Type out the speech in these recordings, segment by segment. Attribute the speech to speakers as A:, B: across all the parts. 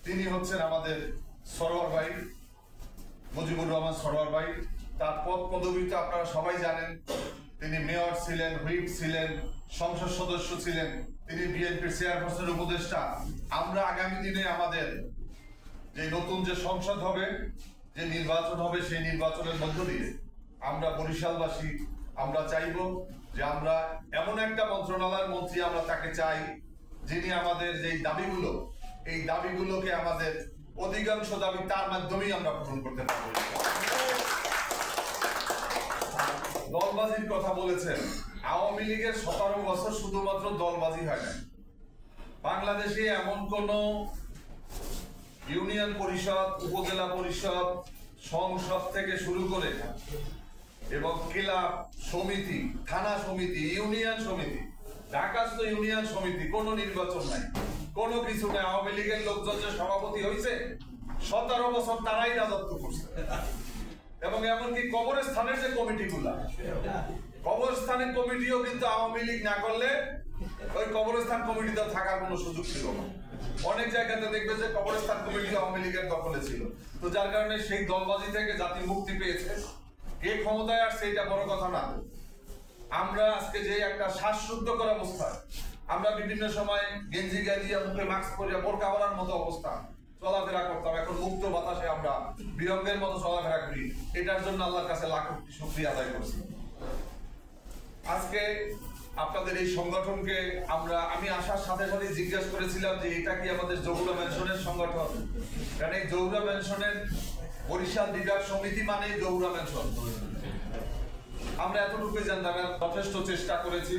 A: তিনি হচ্ছেন আমাদের সরোয়ার ভাই, মুজিবুর রহমান সরোয়ার ভাই। তার পদ পদবি তো আপনারা সবাই জানেন। তিনি মেয়র ছিলেন, হুইপ ছিলেন, সংসদ সদস্য ছিলেন, তিনি বিএনপির চেয়ারপারসনের উপদেষ্টা। আমরা আগামী দিনে আমাদের যে নতুন যে সংসদ হবে, যে নির্বাচন হবে, সেই নির্বাচনের মধ্য দিয়ে আমরা বরিশালবাসী আমরা চাইব যে আমরা এমন একটা মন্ত্রণালয়ের মন্ত্রী আমরা তাকে চাই যিনি আমাদের যে দাবিগুলো, এই দাবিগুলোকে আমাদের অধিকাংশ দাবি তার মাধ্যমেই আমরা পূরণ করতে পারব। দলবাজির কথা বলেছেন, আওয়ামী লীগের 17 বছর শুধুমাত্র দলবাজি হয় না। বাংলাদেশে এমন কোন ইউনিয়ন পরিষদ, উপজেলা পরিষদ, সংসদ থেকে শুরু করে এবং ক্লাব সমিতি, থানা সমিতি, ইউনিয়ন সমিতি, ঢাকাস্থ ইউনিয়ন সমিতি, কোনো নির্বাচন নাই, কোনো কিছু নাই। আওয়ামী লীগের লোকজন যে সভাপতি হয়েছে 17 বছর তারাই রাজত্ব করছে। এবং এমনকি কবরস্থানের যে কমিটিগুলা, কবরস্থানের কমিটিও কিন্তু আওয়ামী লীগ না করলে ওই কবরস্থান কমিটিতেও থাকার কোনো সুযোগ ছিল না। অনেক জায়গাতে দেখবে যে কবরস্থান কমিটি আওয়ামী লীগের দখলে ছিল। তো যার কারণে সেই দলবাজি থেকে জাতি মুক্তি পেয়েছে। কে ক্ষমতায় আসছে এটা বড় কথা না। আমরা আজকে যে একটা শ্বাসরুদ্ধকর অবস্থা, আমরা বিভিন্ন সময় গেঞ্জি গালিয়া মুখে মাস্ক পরিয়া বোরকা পরার মতো অবস্থা চলাফেরা করতাম, এখন মুক্ত বাতাসে আমরা বিহঙ্গের মতো চলাফেরা করি। এটার জন্য আল্লাহর কাছে লাখ কোটি শুকরিয়া আদায় করছি। আজকে আপনাদের এই সংগঠনকে আমি আসার সাথে সাথে জিজ্ঞেস করেছিলাম যে এটা কি আমাদের যৌরা ম্যানশনের সংগঠন, কারণ এই যৌরা ম্যানশনের বরিশাল বিভাগ সমিতি মানে যৌরা ম্যানশন। আমরা এতটুকুই জানতাম, যথেষ্ট চেষ্টা করেছি।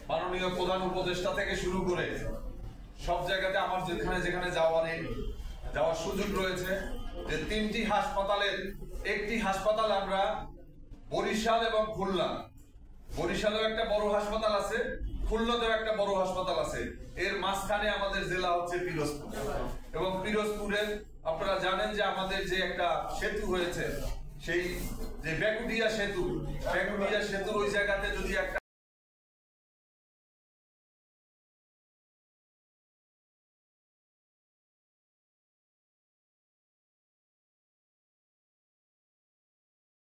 A: মাননীয় প্রধান উপদেষ্টা থেকে শুরু করে সব জায়গাতে আমার যেখানে যেখানে যাওয়ার সুযোগ রয়েছে, যে 3টি হাসপাতালের একটি হাসপাতাল আমরা বরিশাল এবং খুলনা, বরিশালেও একটা বড় হাসপাতাল আছে, খুলনাতেও একটা বড় হাসপাতাল আছে, এর মাঝখানে আমাদের জেলা হচ্ছে পিরোজপুর। এবং পিরোজপুরের আপনারা জানেন যে আমাদের যে একটা সেতু হয়েছে, সেই যে বেকুটিয়া সেতুর ওই জায়গাতে যদি একটা